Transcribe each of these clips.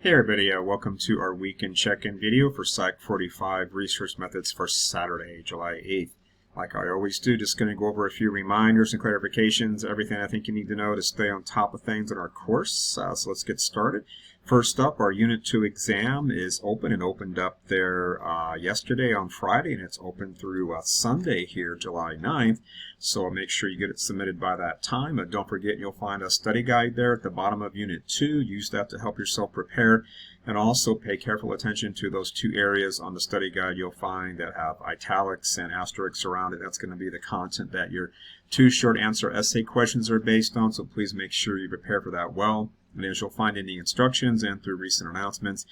Hey everybody, welcome to our weekend check-in video for PSY-45 research methods for Saturday, July 8th. Like I always do, just going to go over a few reminders and clarifications, everything I think you need to know to stay on top of things in our course. So let's get started. First up, our Unit 2 exam is open and opened up there yesterday on Friday, and it's open through Sunday here, July 9th. So make sure you get it submitted by that time. But don't forget, you'll find a study guide there at the bottom of Unit 2. Use that to help yourself prepare. And also pay careful attention to those two areas on the study guide you'll find that have italics and asterisks around it. That's going to be the content that your two short answer essay questions are based on. So please make sure you prepare for that well. And as you'll find in the instructions and through recent announcements,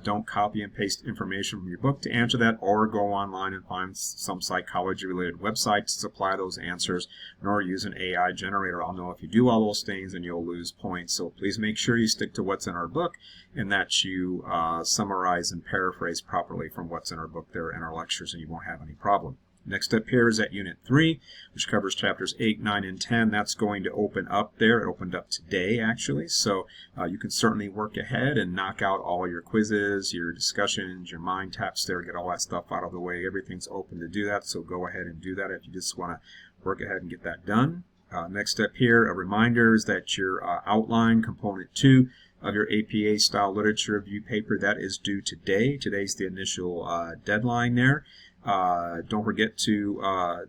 don't copy and paste information from your book to answer that, or go online and find some psychology-related website to supply those answers, nor use an AI generator. I'll know if you do all those things and you'll lose points. So please make sure you stick to what's in our book and that you summarize and paraphrase properly from what's in our book there in our lectures, and you won't have any problem. Next up here is at Unit 3, which covers chapters 8, 9, and 10. That's going to open up there. It opened up today, actually. So you can certainly work ahead and knock out all your quizzes, your discussions, your mind taps there, get all that stuff out of the way. Everything's open to do that, so go ahead and do that if you just want to work ahead and get that done. Next up here, a reminder is that your outline, component 2, of your APA style literature review paper, that is due today. Today's the initial deadline there. Don't forget to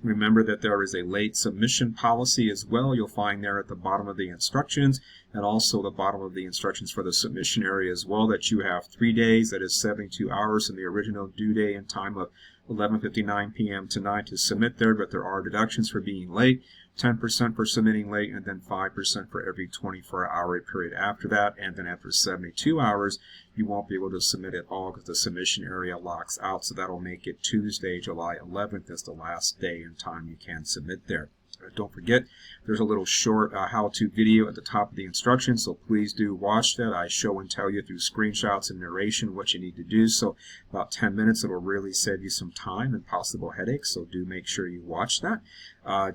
remember that there is a late submission policy as well. You'll find there at the bottom of the instructions, and also the bottom of the instructions for the submission area as well, that you have 3 days, that is 72 hours from the original due date and time of 11:59 p.m. tonight to submit there, but there are deductions for being late, 10% for submitting late, and then 5% for every 24-hour period after that. And then after 72 hours, you won't be able to submit at all because the submission area locks out. So that'll make it Tuesday, July 11th as the last day and time you can submit there. Don't forget, there's a little short how-to video at the top of the instructions, so please do watch that. I show and tell you through screenshots and narration what you need to do. So about 10 minutes, it will really save you some time and possible headaches, so do make sure you watch that.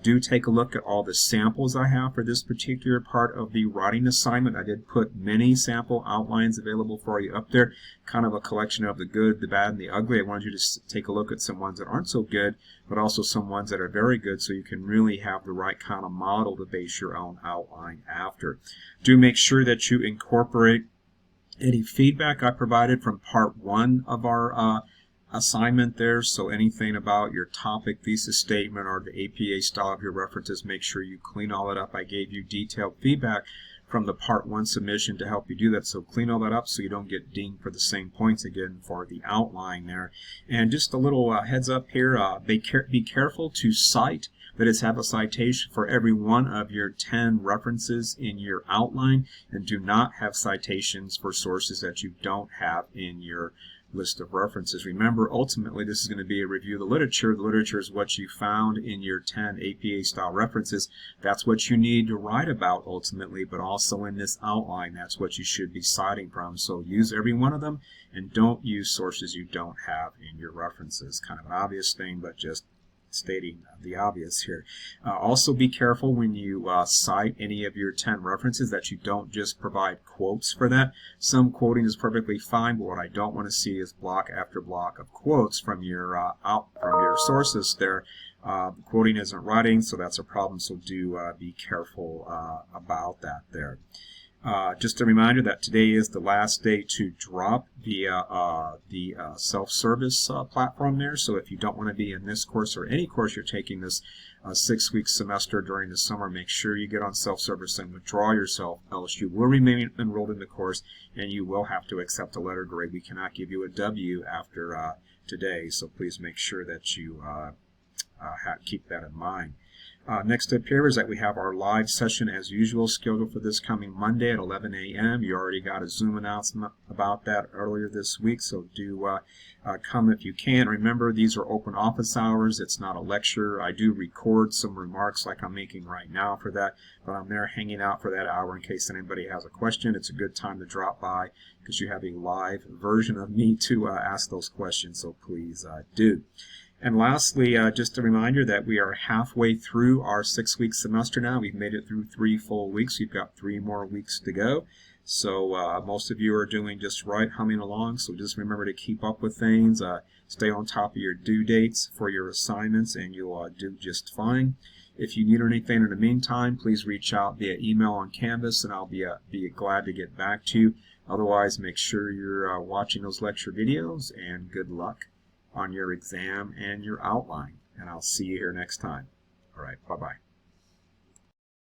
Do take a look at all the samples I have for this particular part of the writing assignment. I did put many sample outlines available for you up there, kind of a collection of the good, the bad, and the ugly. I wanted you to take a look at some ones that aren't so good, but also some ones that are very good, so you can really have the right kind of model to base your own outline after. Do make sure that you incorporate any feedback I provided from part 1 of our assignment there. So anything about your topic, thesis statement, or the APA style of your references, make sure you clean all that up. I gave you detailed feedback from the part 1 submission to help you do that, so clean all that up so you don't get dinged for the same points again for the outline there. And just a little heads up here, be careful to cite, that is, have a citation for every one of your 10 references in your outline, and do not have citations for sources that you don't have in your list of references. Remember, ultimately, this is going to be a review of the literature. The literature is what you found in your 10 APA-style references. That's what you need to write about, ultimately, but also in this outline, that's what you should be citing from. So use every one of them, and don't use sources you don't have in your references. Kind of an obvious thing, but just stating the obvious here. Also be careful when you cite any of your 10 references that you don't just provide quotes for that. Some quoting is perfectly fine, but what I don't want to see is block after block of quotes from your sources there. Quoting isn't writing, so that's a problem, so do be careful about that there. Just a reminder that today is the last day to drop via the self-service platform there. So if you don't want to be in this course or any course you're taking this 6-week semester during the summer, make sure you get on self-service and withdraw yourself, else you will remain enrolled in the course and you will have to accept a letter grade. We cannot give you a W after today, so please make sure that you keep that in mind. Next up here is that we have our live session as usual scheduled for this coming Monday at 11 a.m. You already got a Zoom announcement about that earlier this week, so do come if you can. Remember, these are open office hours. It's not a lecture. I do record some remarks like I'm making right now for that, but I'm there hanging out for that hour in case anybody has a question. It's a good time to drop by because you have a live version of me to ask those questions, so please do. And lastly, just a reminder that we are halfway through our 6-week semester now. We've made it through 3 full weeks. We've got 3 more weeks to go. So most of you are doing just right, humming along. So just remember to keep up with things. Stay on top of your due dates for your assignments, and you'll do just fine. If you need anything in the meantime, please reach out via email on Canvas, and I'll be glad to get back to you. Otherwise, make sure you're watching those lecture videos, and good luck on your exam and your outline. And I'll see you here next time. All right, bye-bye.